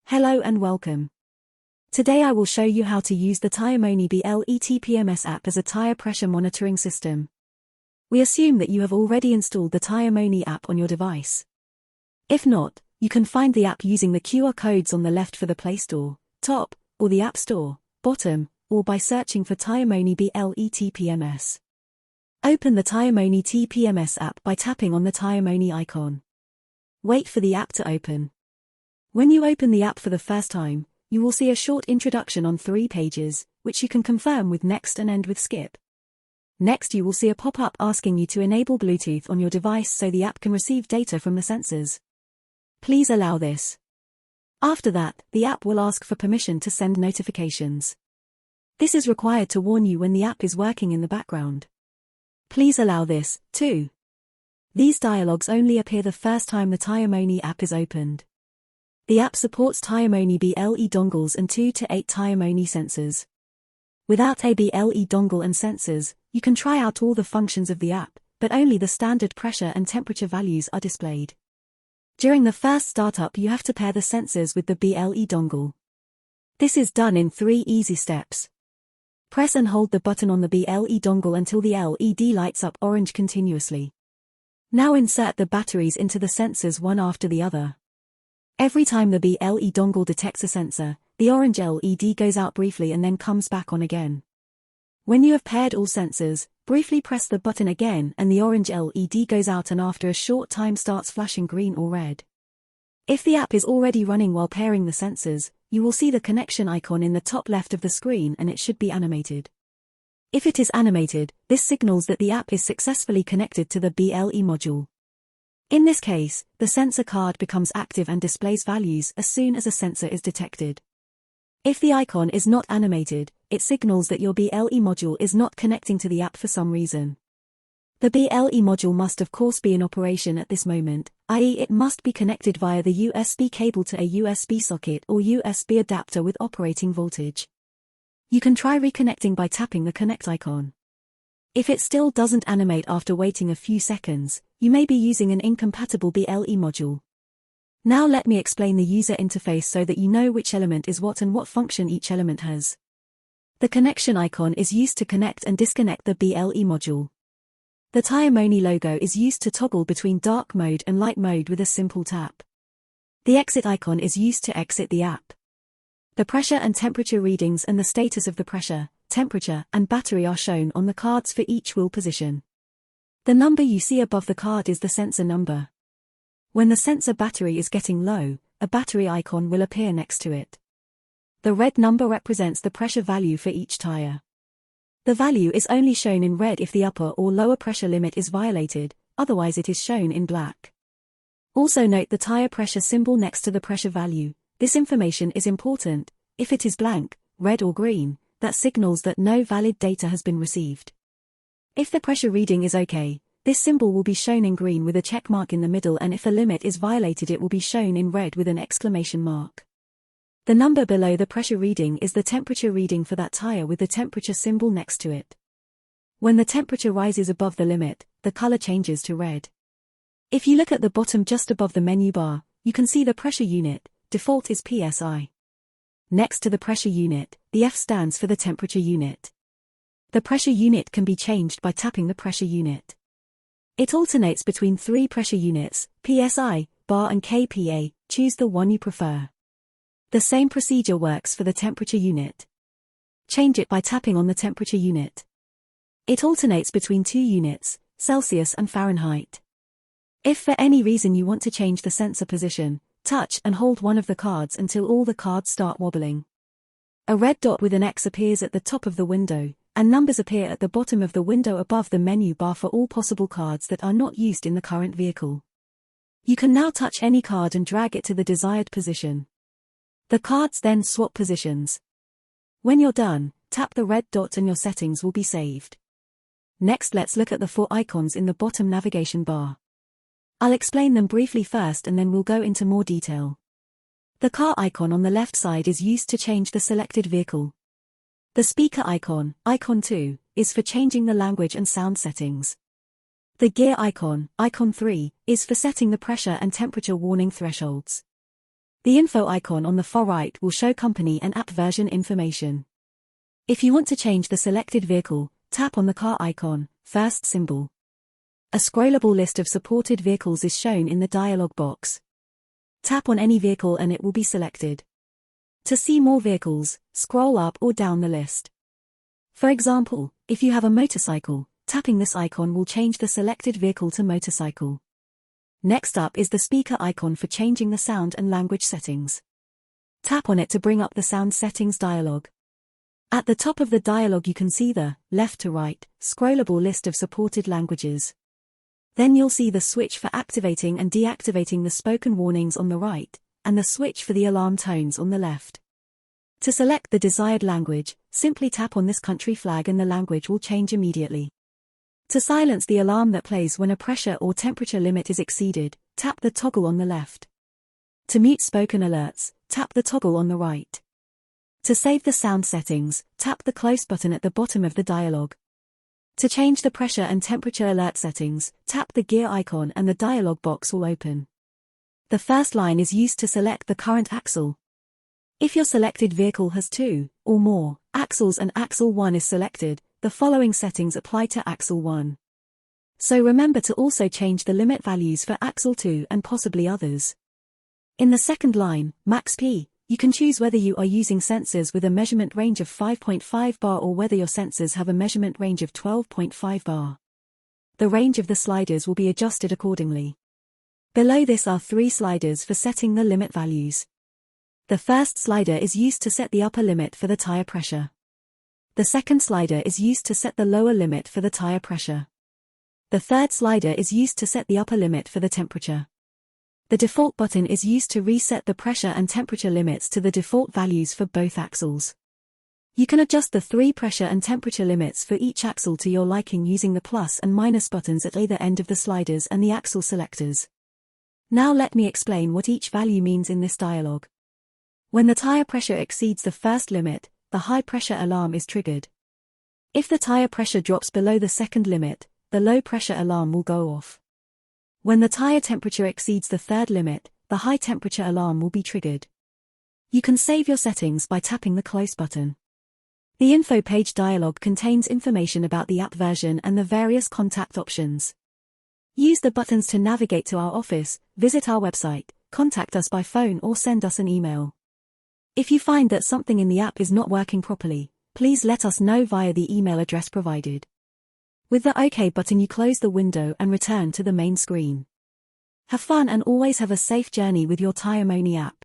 Hello and welcome. Today I will show you how to use the TireMoni BLE TPMS app as a tire pressure monitoring system. We assume that you have already installed the TireMoni app on your device. If not, you can find the app using the QR codes on the left for the Play Store, top, or the App Store, bottom, or by searching for TireMoni BLE TPMS. Open the TireMoni TPMS app by tapping on the TireMoni icon. Wait for the app to open. When you open the app for the first time, you will see a short introduction on 3 pages, which you can confirm with next and end with skip. Next you will see a pop-up asking you to enable Bluetooth on your device so the app can receive data from the sensors. Please allow this. After that, the app will ask for permission to send notifications. This is required to warn you when the app is working in the background. Please allow this, too. These dialogues only appear the first time the TireMoni app is opened. The app supports TireMoni BLE dongles and 2 to 8 TireMoni sensors. Without a BLE dongle and sensors, you can try out all the functions of the app, but only the standard pressure and temperature values are displayed. During the first startup you have to pair the sensors with the BLE dongle. This is done in 3 easy steps. Press and hold the button on the BLE dongle until the LED lights up orange continuously. Now insert the batteries into the sensors one after the other. Every time the BLE dongle detects a sensor, the orange LED goes out briefly and then comes back on again. When you have paired all sensors, briefly press the button again and the orange LED goes out and after a short time starts flashing green or red. If the app is already running while pairing the sensors, you will see the connection icon in the top left of the screen and it should be animated. If it is animated, this signals that the app is successfully connected to the BLE module. In this case, the sensor card becomes active and displays values as soon as a sensor is detected. If the icon is not animated, it signals that your BLE module is not connecting to the app for some reason. The BLE module must of course be in operation at this moment, i.e. it must be connected via the USB cable to a USB socket or USB adapter with operating voltage. You can try reconnecting by tapping the connect icon. If it still doesn't animate after waiting a few seconds, you may be using an incompatible BLE module. Now let me explain the user interface so that you know which element is what and what function each element has. The connection icon is used to connect and disconnect the BLE module. The TireMoni logo is used to toggle between dark mode and light mode with a simple tap. The exit icon is used to exit the app. The pressure and temperature readings and the status of the pressure, temperature, and battery are shown on the cards for each wheel position. The number you see above the card is the sensor number. When the sensor battery is getting low, a battery icon will appear next to it. The red number represents the pressure value for each tire. The value is only shown in red if the upper or lower pressure limit is violated, otherwise it is shown in black. Also note the tire pressure symbol next to the pressure value. This information is important. If it is blank, red or green, that signals that no valid data has been received. If the pressure reading is okay, this symbol will be shown in green with a check mark in the middle, and if the limit is violated it will be shown in red with an exclamation mark. The number below the pressure reading is the temperature reading for that tire with the temperature symbol next to it. When the temperature rises above the limit, the color changes to red. If you look at the bottom just above the menu bar, you can see the pressure unit. Default is PSI. Next to the pressure unit, the F stands for the temperature unit. The pressure unit can be changed by tapping the pressure unit. It alternates between 3 pressure units, PSI, bar and kPa, choose the one you prefer. The same procedure works for the temperature unit. Change it by tapping on the temperature unit. It alternates between 2 units, Celsius and Fahrenheit. If for any reason you want to change the sensor position, touch and hold one of the cards until all the cards start wobbling. A red dot with an X appears at the top of the window, and numbers appear at the bottom of the window above the menu bar for all possible cards that are not used in the current vehicle. You can now touch any card and drag it to the desired position. The cards then swap positions. When you're done, tap the red dot and your settings will be saved. Next let's look at the 4 icons in the bottom navigation bar. I'll explain them briefly first and then we'll go into more detail. The car icon on the left side is used to change the selected vehicle. The speaker icon, icon 2, is for changing the language and sound settings. The gear icon, icon 3, is for setting the pressure and temperature warning thresholds. The info icon on the far right will show company and app version information. If you want to change the selected vehicle, tap on the car icon, first symbol. A scrollable list of supported vehicles is shown in the dialog box. Tap on any vehicle and it will be selected. To see more vehicles, scroll up or down the list. For example, if you have a motorcycle, tapping this icon will change the selected vehicle to motorcycle. Next up is the speaker icon for changing the sound and language settings. Tap on it to bring up the sound settings dialog. At the top of the dialog you can see the, left to right, scrollable list of supported languages. Then you'll see the switch for activating and deactivating the spoken warnings on the right, and the switch for the alarm tones on the left. To select the desired language, simply tap on this country flag and the language will change immediately. To silence the alarm that plays when a pressure or temperature limit is exceeded, tap the toggle on the left. To mute spoken alerts, tap the toggle on the right. To save the sound settings, tap the close button at the bottom of the dialog. To change the pressure and temperature alert settings, tap the gear icon and the dialog box will open. The first line is used to select the current axle. If your selected vehicle has 2 or more axles and axle 1 is selected, the following settings apply to axle 1. So remember to also change the limit values for axle 2 and possibly others. In the second line, max P, you can choose whether you are using sensors with a measurement range of 5.5 bar or whether your sensors have a measurement range of 12.5 bar. The range of the sliders will be adjusted accordingly. Below this are 3 sliders for setting the limit values. The first slider is used to set the upper limit for the tire pressure. The second slider is used to set the lower limit for the tire pressure. The third slider is used to set the upper limit for the temperature. The default button is used to reset the pressure and temperature limits to the default values for both axles. You can adjust the 3 pressure and temperature limits for each axle to your liking using the plus and minus buttons at either end of the sliders and the axle selectors. Now let me explain what each value means in this dialog. When the tire pressure exceeds the first limit, the high pressure alarm is triggered. If the tire pressure drops below the second limit, the low pressure alarm will go off. When the tire temperature exceeds the third limit, the high temperature alarm will be triggered. You can save your settings by tapping the close button. The info page dialog contains information about the app version and the various contact options. Use the buttons to navigate to our office, visit our website, contact us by phone or send us an email. If you find that something in the app is not working properly, please let us know via the email address provided. With the OK button you close the window and return to the main screen. Have fun and always have a safe journey with your TireMoni app.